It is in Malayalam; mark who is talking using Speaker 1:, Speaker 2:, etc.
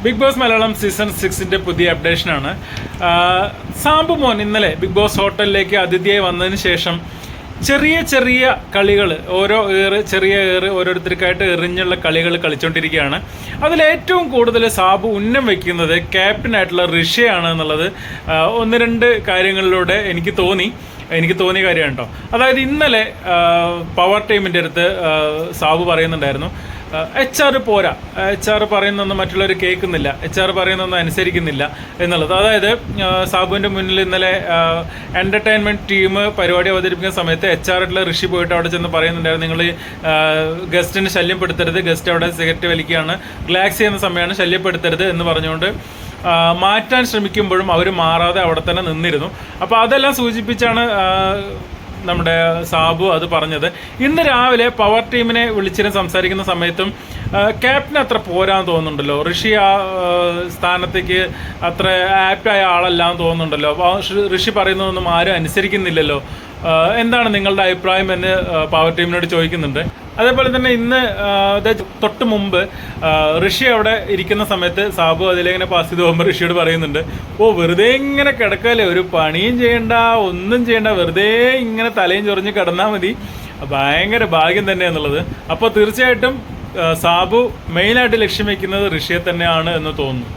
Speaker 1: ബിഗ് ബോസ് മലയാളം സീസൺ 6 പുതിയ അപ്ഡേഷനാണ്. സാബു മോൻ ഇന്നലെ ബിഗ് ബോസ് ഹോട്ടലിലേക്ക് അതിഥിയായി വന്നതിന് ശേഷം ചെറിയ ചെറിയ കളികൾ, ചെറിയ ഏറ് ഓരോരുത്തർക്കായിട്ട് എറിഞ്ഞുള്ള കളികൾ കളിച്ചുകൊണ്ടിരിക്കുകയാണ്. അതിലേറ്റവും കൂടുതൽ സാബു ഉന്നം വയ്ക്കുന്നത് ക്യാപ്റ്റനായിട്ടുള്ള ഋഷിയാണ് എന്നുള്ളത് ഒന്ന് രണ്ട് കാര്യങ്ങളിലൂടെ എനിക്ക് തോന്നിയ കാര്യമാണ് കേട്ടോ. അതായത് ഇന്നലെ പവർ ടീമിൻ്റെ അടുത്ത് സാബു പറയുന്നുണ്ടായിരുന്നു, HR പോരാ, HR പറയുന്നൊന്നും മറ്റുള്ളവർ കേൾക്കുന്നില്ല, HR പറയുന്നൊന്നും അനുസരിക്കുന്നില്ല എന്നുള്ളത്. അതായത് സാബുവിൻ്റെ മുന്നിൽ ഇന്നലെ എൻ്റർടൈൻമെൻറ്റ് ടീം പരിപാടി അവതരിപ്പിക്കുന്ന സമയത്ത് HR ആയിട്ടുള്ള ഋഷി പോയിട്ട് അവിടെ ചെന്ന് പറയുന്നുണ്ടായിരുന്നു, നിങ്ങൾ ഗസ്റ്റിന് ശല്യപ്പെടുത്തരുത്, ഗസ്റ്റ് അവിടെ സിഗരറ്റ് വലിക്കുകയാണ്, റിലാക്സ് ചെയ്യുന്ന സമയമാണ്, ശല്യപ്പെടുത്തരുത് എന്ന് പറഞ്ഞുകൊണ്ട് മാറ്റാൻ ശ്രമിക്കുമ്പോഴും അവർ മാറാതെ അവിടെ തന്നെ നിന്നിരുന്നു. അപ്പോൾ അതെല്ലാം സൂചിപ്പിച്ചാണ് നമ്മുടെ സാബു അത് പറഞ്ഞത്. ഇന്ന് രാവിലെ പവർ ടീമിനെ വിളിച്ചിരുന്ന് സംസാരിക്കുന്ന സമയത്തും ക്യാപ്റ്റൻ അത്ര പോരാന്ന് തോന്നുന്നുണ്ടല്ലോ, ഋഷി ആ സ്ഥാനത്തേക്ക് അത്ര ആപ്റ്റായ ആളല്ലാന്ന് തോന്നുന്നുണ്ടല്ലോ, അപ്പോൾ ഋഷി പറയുന്നതൊന്നും ആരും അനുസരിക്കുന്നില്ലല്ലോ, എന്താണ് നിങ്ങളുടെ അഭിപ്രായം എന്ന് പവർ ടീമിനോട് ചോദിക്കുന്നുണ്ട്. അതേപോലെ തന്നെ ഇന്ന് തൊട്ട് മുമ്പ് ഋഷി അവിടെ ഇരിക്കുന്ന സമയത്ത് സാബു അതിലിങ്ങനെ പാസ് ചെയ്ത് പോകുമ്പോൾ ഋഷിയോട് പറയുന്നുണ്ട്, വെറുതെ ഇങ്ങനെ കിടക്കാല്ലേ, ഒരു പണിയും ചെയ്യണ്ട, ഒന്നും ചെയ്യണ്ട, വെറുതെ ഇങ്ങനെ തലയും ചൊറിഞ്ഞ് കിടന്നാൽ മതി, ഭയങ്കര ഭാഗ്യം തന്നെ എന്നുള്ളത്. അപ്പോൾ തീർച്ചയായിട്ടും സാബു മെയിനായിട്ട് ലക്ഷ്യം വയ്ക്കുന്നത് ഋഷിയെ തന്നെയാണ് എന്ന് തോന്നുന്നു.